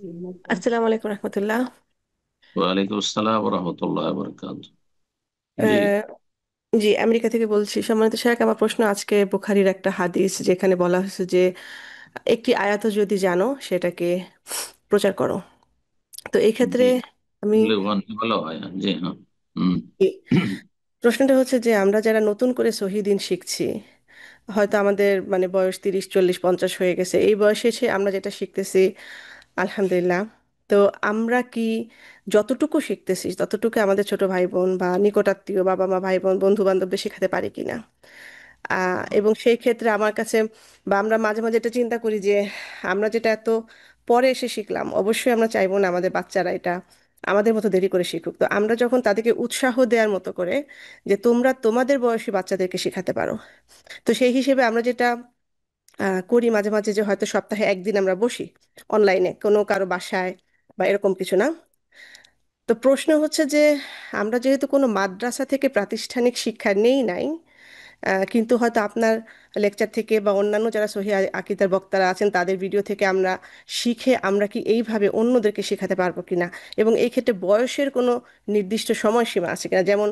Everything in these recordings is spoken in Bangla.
আসসালামু আলাইকুম রহমতুল্লাহ। ওয়ালাইকুম আসসালাম রহমতুল্লাহ বরকাত। জি। আহ, জি, আমেরিকা থেকে বলছি। সম্মানিত শেখ, আমার প্রশ্ন আজকে বুখারীর একটা হাদিস, যেখানে বলা হয়েছে যে একটি আয়াত যদি জানো সেটাকে প্রচার করো। তো এই ক্ষেত্রে জি, আমি ভালো হয় না, জি হ্যাঁ। হুম। এই প্রশ্নটা হচ্ছে যে আমরা যারা নতুন করে সহিদিন শিখছি, হয়তো আমাদের মানে বয়স 30 40 50 হয়ে গেছে, এই বয়সে এসে আমরা যেটা শিখতেছি, আলহামদুলিল্লাহ। তো আমরা কি যতটুকু শিখতেছি ততটুকু আমাদের ছোট ভাই বোন বা নিকটাত্মীয় বাবা মা ভাই বোন বন্ধু বান্ধবদের শেখাতে পারি কিনা? এবং সেই ক্ষেত্রে আমার কাছে, বা আমরা মাঝে মাঝে এটা চিন্তা করি যে আমরা যেটা এত পরে এসে শিখলাম, অবশ্যই আমরা চাইবো না আমাদের বাচ্চারা এটা আমাদের মতো দেরি করে শিখুক। তো আমরা যখন তাদেরকে উৎসাহ দেওয়ার মতো করে যে তোমরা তোমাদের বয়সী বাচ্চাদেরকে শেখাতে পারো, তো সেই হিসেবে আমরা যেটা করি মাঝে মাঝে, যে হয়তো সপ্তাহে একদিন আমরা বসি অনলাইনে কোনো কারো বাসায় বা এরকম কিছু না। তো প্রশ্ন হচ্ছে যে আমরা যেহেতু কোনো মাদ্রাসা থেকে প্রাতিষ্ঠানিক শিক্ষা নেই নাই, কিন্তু হয়তো আপনার লেকচার থেকে বা অন্যান্য যারা সহিহ আকীদার বক্তারা আছেন তাদের ভিডিও থেকে আমরা শিখে আমরা কি এইভাবে অন্যদেরকে শেখাতে পারবো কিনা, এবং এই ক্ষেত্রে বয়সের কোনো নির্দিষ্ট সময়সীমা আছে কিনা? যেমন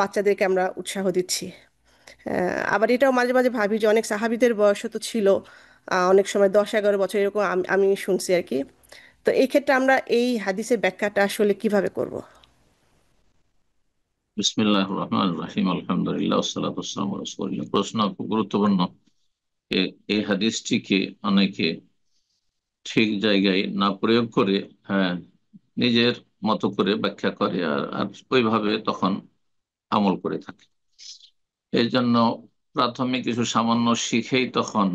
বাচ্চাদেরকে আমরা উৎসাহ দিচ্ছি, আবার এটাও মাঝে মাঝে ভাবি যে অনেক সাহাবীদের বয়সও তো ছিল অনেক সময় 10 11 বছর, এরকম আমি শুনছি আর কি। তো এই ক্ষেত্রে আমরা এই হাদিসের ব্যাখ্যাটা আসলে কিভাবে করব? বিসমিল্লাহির রহমানির রহিম, আলহামদুলিল্লাহ, ওয়াসসালাতু ওয়াসসালামু আলা রাসূলিল্লাহ। প্রশ্ন খুব গুরুত্বপূর্ণ। এই হাদিসটিকে অনেকে ঠিক জায়গায় না প্রয়োগ করে, হ্যাঁ, নিজের মতো করে ব্যাখ্যা করে আর আর ওইভাবে তখন আমল করে থাকে। এই জন্য প্রাথমিক কিছু সামান্য শিখেই তখন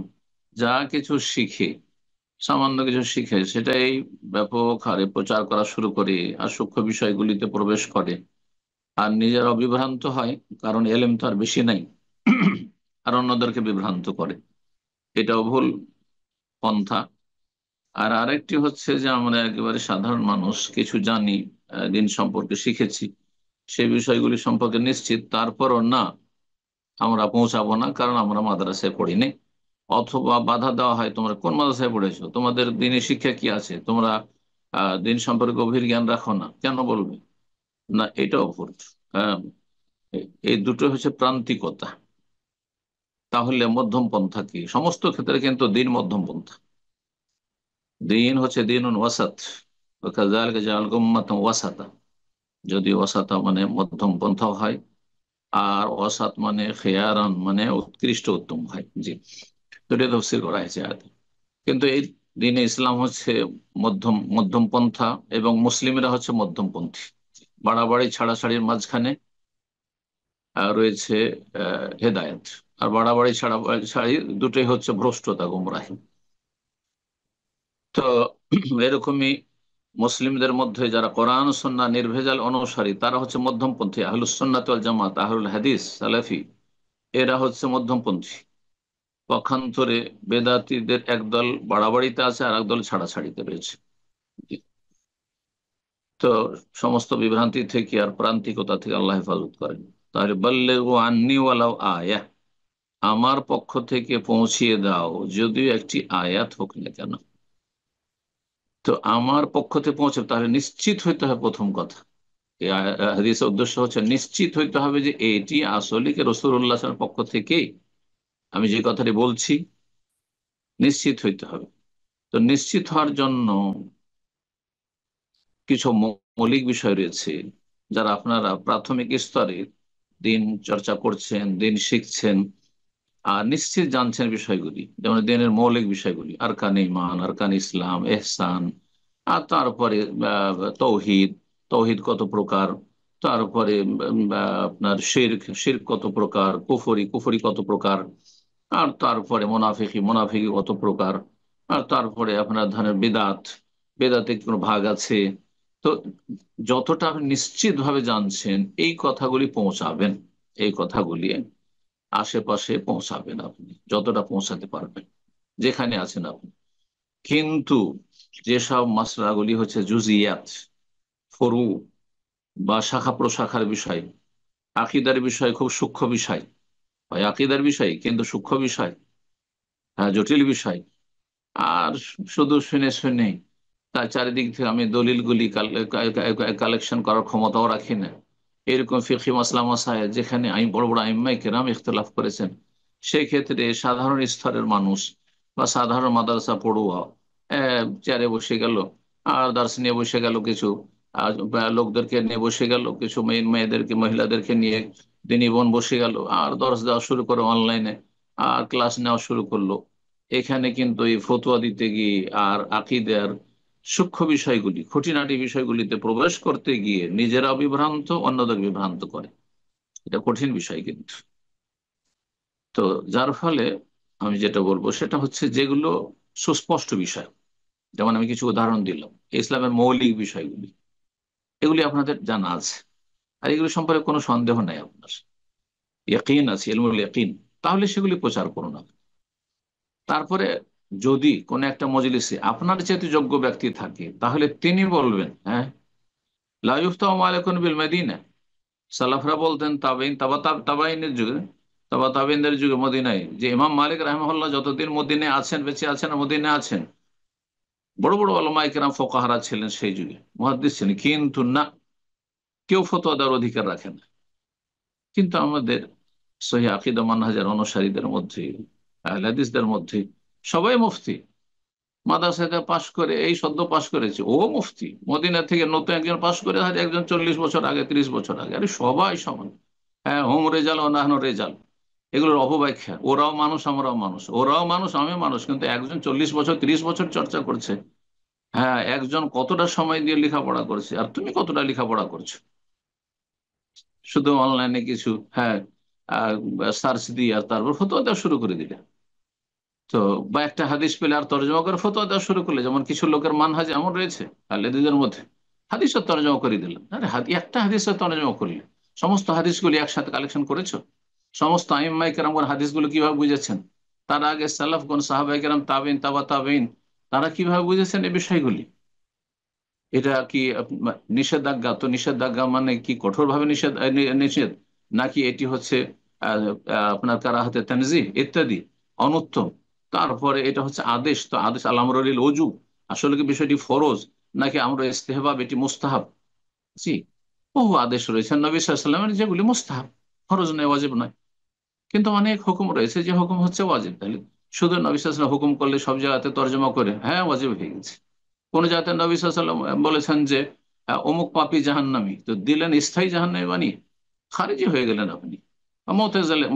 যা কিছু শিখে, সামান্য কিছু শিখে সেটাই ব্যাপক হারে প্রচার করা শুরু করে আর সূক্ষ্ম বিষয়গুলিতে প্রবেশ করে আর নিজেরা বিভ্রান্ত হয়, কারণ এলেম তো আর বেশি নাই, আর অন্যদেরকে বিভ্রান্ত করে। এটাও ভুল পন্থা। আর আরেকটি হচ্ছে যে আমরা একেবারে সাধারণ মানুষ কিছু জানি, দিন সম্পর্কে শিখেছি, সেই বিষয়গুলি সম্পর্কে নিশ্চিত, তারপরও না, আমরা পৌঁছাবো না কারণ আমরা মাদ্রাসায় পড়িনি। অথবা বাধা দেওয়া হয়, তোমরা কোন মাদ্রাসায় পড়েছো, তোমাদের দিনের শিক্ষা কি আছে, তোমরা দিন সম্পর্কে গভীর জ্ঞান রাখো না, কেন বলবে? না, এটাও ভুল। হ্যাঁ, এই দুটো হচ্ছে প্রান্তিকতা। তাহলে মধ্যম পন্থা কি? সমস্ত ক্ষেত্রে কিন্তু দিন মধ্যম পন্থা। দিন হচ্ছে দিনুন ওয়াসাত, ওয়াকাযালিকা জাআলনাকুম উম্মাতান ওয়াসাতা। যদি ওয়াসাতা মানে মধ্যম পন্থা হয়, আর ওয়াসাত মানে খেয়ারান মানে উৎকৃষ্ট উত্তম হয়। জি, তো এটা তফসির করা হয়েছে আয়াতে। কিন্তু এই দিনে ইসলাম হচ্ছে মধ্যম মধ্যম পন্থা, এবং মুসলিমরা হচ্ছে মধ্যমপন্থী। বাড়াবাড়ি ছাড়াছাড়ির মাঝখানে রয়েছে হেদায়েত। আর বাড়াবাড়ি ছাড়ি দুটোই হচ্ছে ভ্রষ্টতা, গুমরাহি। তো এরকমই মুসলিমদের মধ্যে যারা কোরআন সুন্নাহ নির্ভেজাল অনুসারী, তারা হচ্ছে মধ্যমপন্থী, আহলুস সুন্নাত ওয়াল জামাত, আহলুল হাদিস সালাফি। এরা হচ্ছে মধ্যমপন্থী। পক্ষান্তরে বেদাতীদের একদল বাড়াবাড়িতে আছে আর একদল ছাড়াছাড়িতে রয়েছে। তো সমস্ত বিভ্রান্তি থেকে আর প্রান্তিকতা থেকে আল্লাহ হেফাজত করেন। তাহলে বাল্লিগু আন্নি ওয়ালাউ আয়া, আমার পক্ষ থেকে পৌঁছিয়ে দাও যদিও একটি আয়াত হোক না কেন। তো আমার পক্ষ থেকে পৌঁছে, তাহলে নিশ্চিত হইতে হবে, প্রথম কথা। এই হাদিসের উদ্দেশ্য হচ্ছে নিশ্চিত হইতে হবে যে এটি আসলে কি রাসূলুল্লাহর পক্ষ থেকে, আমি যে কথাটি বলছি নিশ্চিত হইতে হবে। তো নিশ্চিত হওয়ার জন্য কিছু মৌলিক বিষয় রয়েছে, যারা আপনারা প্রাথমিক স্তরে দিন চর্চা করছেন, দিন শিখছেন, আর নিশ্চিত জানছেন বিষয়গুলি, যেমন দিনের মৌলিক বিষয়গুলি, আরকান ঈমান, আরকান ইসলাম, এহসান। আর তারপরে তৌহিদ, তৌহিদ কত প্রকার। তারপরে আপনার শিরক, শিরক কত প্রকার, কুফরি, কুফরি কত প্রকার। আর তারপরে মোনাফিকি, মোনাফিকি কত প্রকার। আর তারপরে আপনার ধরেন বেদাত, বেদাতে কোনো ভাগ আছে। তো যতটা আপনি নিশ্চিত ভাবে জানছেন এই কথাগুলি পৌঁছাবেন, এই কথাগুলি আশেপাশে পৌঁছাবেন আপনি যতটা পৌঁছাতে পারবেন, যেখানে আছেন আপনি। কিন্তু যেসব মাসলাগুলি হচ্ছে জুজিয়াত, ফরু বা শাখা প্রশাখার বিষয়, আকিদার বিষয়, খুব সূক্ষ্ম বিষয়, হয় আকিদার বিষয় কিন্তু সূক্ষ্ম বিষয়, জটিল বিষয়, আর শুধু শুনে শুনে তার চারিদিক থেকে আমি দলিলগুলি কালেকশন করার ক্ষমতাও রাখি না। এরকম ফিকহি মাসলা মাসায়েল যেখানে বড় বড় আইম্মায়ে কেরাম ইখতিলাফ করেছেন, সেই ক্ষেত্রে সাধারণ স্তরের মানুষ বা সাধারণ মাদ্রাসা পড়ুয়া চেয়ারে বসে গেল, আর দার্স নিয়ে বসে গেল কিছু, লোকদেরকে নিয়ে বসে গেল কিছু, মেয়েদেরকে মহিলাদেরকে নিয়ে দিনী বোন বসে গেল, আর দর্স দেওয়া শুরু করে অনলাইনে, আর ক্লাস নেওয়া শুরু করলো। এখানে কিন্তু এই ফতোয়া দিতে গিয়ে আর আকীদার সূক্ষ্ম বিষয়গুলি, খুঁটিনাটি বিষয়গুলিতে প্রবেশ করতে গিয়ে নিজেরা বিভ্রান্ত, অন্যদের বিভ্রান্ত করে। এটা কঠিন বিষয় কিন্তু। তো যার ফলে আমি যেটা বলবো সেটা হচ্ছে, যেগুলো সুস্পষ্ট বিষয়, যেমন আমি কিছু উদাহরণ দিলাম, ইসলামের মৌলিক বিষয়গুলি, এগুলি আপনাদের জানা আছে, আর এগুলি সম্পর্কে কোনো সন্দেহ নাই আপনার, ইয়াকিন আছে, ইলমুল ইয়াকিন, তাহলে সেগুলি প্রচার করুন আপনি। তারপরে যদি কোন একটা মজলিসে আপনার যেহেতু যোগ্য ব্যক্তি থাকে, তাহলে তিনি বলবেন, হ্যাঁ, লা ইফতাহু আলাইকুম বিল মদিনা। সালাফরা বলতেন, তাবেইন, তাবাইনের যুগে, তাবাইনদের যুগে মদিনায় যে ইমাম মালিক রাহিমাহুল্লাহ যতদিন মদিনায় আছেন, বেঁচে আছেন, মদিনায় আছেন, বড় বড় ওলামায়ে কেরাম ফোকাহারা ছিলেন সেই যুগে, মুহাদ্দিস ছিলেন, কিন্তু না, কেউ ফতোয়া দেওয়ার অধিকার রাখে না। কিন্তু আমাদের সহিহ আকীদা মানহাজের অনুসারীদের মধ্যে, আহলে হাদিসদের মধ্যে সবাই মুফতি, মাদ্রাসাতে পাশ করে, এই সদ্য পাশ করেছে, ও মুফতি, মদিনা থেকে নতুন একজন পাশ করে, আর একজন 40 বছর আগে, 30 বছর আগে, আরে সবাই সমান। হ্যাঁ, হোম রেজাল ও নাহনু রেজাল, এগুলোর অপব্যাখ্যা। ওরাও মানুষ, আমরাও মানুষ, ওরাও মানুষ, আমি মানুষ, কিন্তু একজন 40 বছর, 30 বছর চর্চা করছে, হ্যাঁ, একজন কতটা সময় দিয়ে লেখাপড়া করছে, আর তুমি কতটা লেখাপড়া করছো, শুধু অনলাইনে কিছু, হ্যাঁ, সার্চ দিয়ে আর তারপর ফতোয়া দেওয়া শুরু করে দিলে। তো বা একটা হাদিস পেলে আর তর্জমা করে ফতোয়া দেওয়া শুরু করলে, যেমন কিছু লোকের মানহাজ এমন রয়েছে আলেদীদের মধ্যে, হাদিসের তর্জমা করে দিলেন। আরে একটা হাদিসের তর্জমা করলে সমস্ত হাদিসগুলি একসাথে কালেকশন করেছো? সমস্ত আইম্মায়ে কেরামগণ হাদিসগুলো কিভাবে বুঝেছেন, তার আগে সালাফগণ, সাহাবায়ে কেরাম, তাবেইন, তাবা তাবেইন, তারা কিভাবে বুঝেছেন এই বিষয়গুলি? এটা কি নিষেধাজ্ঞা? তো নিষেধাজ্ঞা মানে কি কঠোরভাবে নিষেধ, নিষেধ, নাকি এটি হচ্ছে আপনার কারাহাতে তানজিহ ইত্যাদি, অনুত্তম? তারপরে এটা হচ্ছে আদেশ, তো আদেশ আল আমরুল ওজু, আসলে কি বিষয়টি ফরজ, নাকি আমরা ইস্তেহবাব, এটি মুস্তাহাব? জি, বহু আদেশ রয়েছে নবী সাল্লাল্লাহু আলাইহি ওয়াসাল্লামের, যেগুলি মুস্তাহাব, ফরজ নয়, ওয়াজিব নয়। কিন্তু অনেক হুকুম রয়েছে যে হুকুম হচ্ছে ওয়াজিব। তাহলে শুধু নবী সাল্লাল্লাহু আলাইহি ওয়াসাল্লাম হুকুম করলে সব জায়গাতে তর্জমা করে, হ্যাঁ, ওয়াজিব হয়ে গেছে। কোন জায়গাতে নবী সাল্লাল্লাহু আলাইহি ওয়াসাল্লাম বলেছেন যে অমুক পাপী জাহান্নামী, তো দিলেন স্থায়ী জাহান্নামী বানিয়ে, খারিজি হয়ে গেলেন আপনি,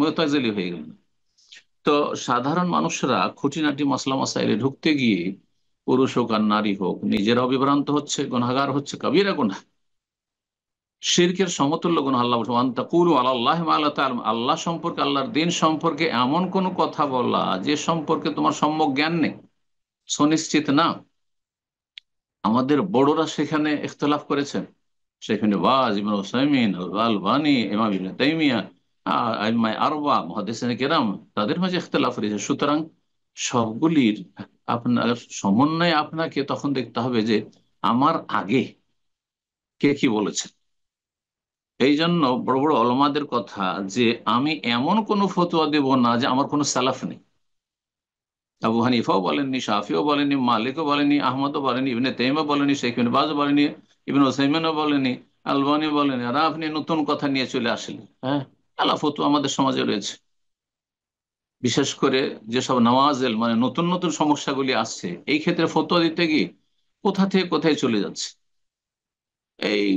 মুতাজিলি হয়ে গেলেন। তো সাধারণ মানুষরা খুঁটিনাটি মাসলা মাসাইলে ঢুকতে গিয়ে, পুরুষ হোক আর নারী হোক, নিজেরাও বিভ্রান্ত হচ্ছে, গুনাহগার হচ্ছে, কবিরা গুনাহ, শিরকের সমতুল্য গুনাহ। আল্লাহ বলছেন, ওয়ান তাকুলু আলাল্লাহি মা লা তা'লামুন, আল্লাহ সম্পর্কে, আল্লাহর দিন সম্পর্কে এমন কোন কথা বলা যে সম্পর্কে তোমার সম্যক জ্ঞান নেই, সুনিশ্চিত না। আমাদের বড়রা সেখানে ইখতলাফ করেছেন, সেখানে বাজ, ইবনে উসাইমিন, আলবানী, ইমাম ইবনে তাইমিয়া, আইম্মায়ে আরবা, মুহাদ্দিসিনে কেরাম, তাদের মাঝে ইখতলাফ রয়েছে। সুতরাং সবগুলির আপনার সমন্বয়ে আপনাকে তখন দেখতে হবে যে আমার আগে কে কি বলেছে। এই জন্য বড় বড় ওলামাদের কথা, যে আমি এমন কোন ফতোয়া দেব না যে আমার কোনো সালাফ নেই। আবু হানিফাও বলেননি, শাফিও বলেনি, মালিকও বলেনি, আহমদও বলেনি, ইবনে তাইমিয়া বলেনি, শেখ বিন বাজ বলেনি, ইবনে উসাইমিনও বলেনি, আলবানী বলেনি, আর আপনি নতুন কথা নিয়ে চলে আসলেন। হ্যাঁ, আলা ফতোয়া আমাদের সমাজে রয়েছে, বিশেষ করে যেসব নওয়াজেল, মানে নতুন নতুন সমস্যাগুলি আসছে, এই ক্ষেত্রে ফতোয়া দিতে গিয়ে কোথা থেকে কোথায় চলে যাচ্ছে। এই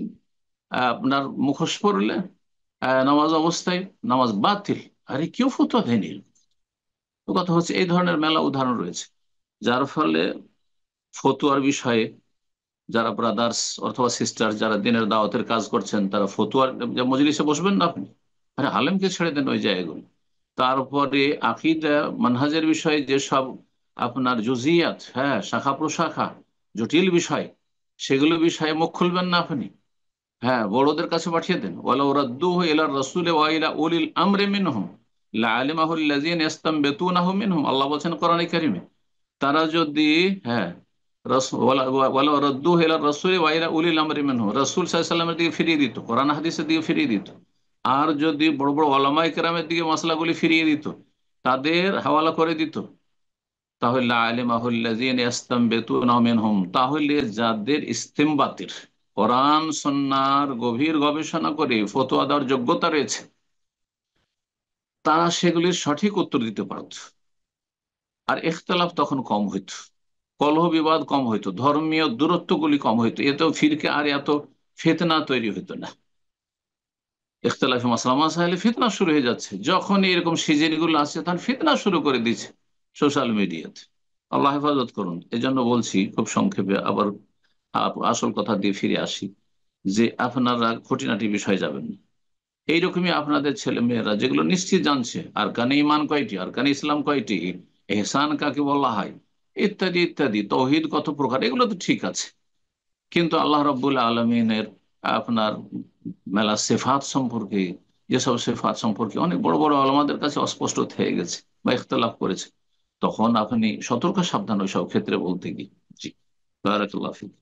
আপনার মুখোশ পড়লে নামাজ অবস্থায় নামাজ বাতিল, আরে কেউ ফতোয়া দেয়নি। তো কথা হচ্ছে, এই ধরনের মেলা উদাহরণ রয়েছে। যার ফলে ফতুয়ার বিষয়ে যারা ব্রাদার্স অথবা সিস্টার, যারা দিনের দাওয়াতের কাজ করছেন, তারা ফতুয়ার মজলিসে বসবেন না আপনি, আরে আলেমকে ছেড়ে দেন ওই জায়গাগুলো। তারপরে আকিদা মানহাজের বিষয়ে যেসব আপনার জুজিয়াত, হ্যাঁ, শাখা প্রশাখা, জটিল বিষয়, সেগুলো বিষয়ে মুখ খুলবেন না আপনি। হ্যাঁ, বড়দের কাছে পাঠিয়ে দেন। ওয়ালাউ রাদ্দুহু ইলা রাসূলি ওয়া ইলা উলিল আমরি মিনহুম লাআলিমাহু আল্লাযীনা ইসতামবিতুনাহু মিনহুম, আল্লাহ বলছেন কোরআনে কারিমে, তারা যদি, হ্যাঁ, ওয়ালাউ রাদ্দুহু ইলা রাসূলি ওয়া ইলা উলিল আমরি মিনহুম, রাসূল সাল্লাল্লাহু আলাইহি ওয়াসাল্লামের দিকে ফিরিয়ে দিত, কোরআন হাদিসের দিকে ফিরিয়ে দিত, আর যদি বড় বড় ওলামায়ে কেরামের দিকে মাসলাগুলি ফিরিয়ে দিত, তাদের হাওয়ালা করে দিত, তাহলে আলিমাহুল্লাযীনা ইস্তামবিতুনা মিনহুম, তাহলে যাদের ইস্তেমবাতের, কোরআন সুন্নাহর গভীর গবেষণা করে ফতোয়া দেওয়ার যোগ্যতা রয়েছে, তারা সেগুলির সঠিক উত্তর দিতে পারত। আর ইখতলাফ তখন কম হইত, কলহ বিবাদ কম হইতো, ধর্মীয় দূরত্বগুলি কম হইতো, এত ফিরকে আর এত ফিতনা তৈরি হইতো না। ইখতলাফে মাসলা মাসাইলে ফিতনা শুরু হয়ে যাচ্ছে, যখন এরকম সিজন গুলো আসছে তখন ফিতনা শুরু করে দিচ্ছে সোশ্যাল মিডিয়াতে। আল্লাহ হেফাজত করুন। এজন্য বলছি খুব সংক্ষেপে, আবার আসল কথা দিয়ে ফিরে আসি, যে আপনারা খুঁটিনাটি বিষয় যাবেন না। এইরকমই আপনাদের ছেলে মেয়েরা যেগুলো নিশ্চিত জানছে, আর কানে ইমান কয়টি, আর কানে ইসলাম কয়টি, এহসান কাকে বলা হয়, ইত্যাদি ইত্যাদি, তৌহিদ কত প্রকার, এগুলো তো ঠিক আছে। কিন্তু আল্লাহ রাব্বুল আলমিনের আপনার মেলা সেফাত সম্পর্কে, যেসব সেফাত সম্পর্কে অনেক বড় বড় আলমাদের কাছে অস্পষ্ট থেকে গেছে বা ইখতলাফ করেছে, তখন আপনি সতর্ক সাবধান ওইসব ক্ষেত্রে বলতে গিয়ে। জি, বারাকাল্লাহ ফিক।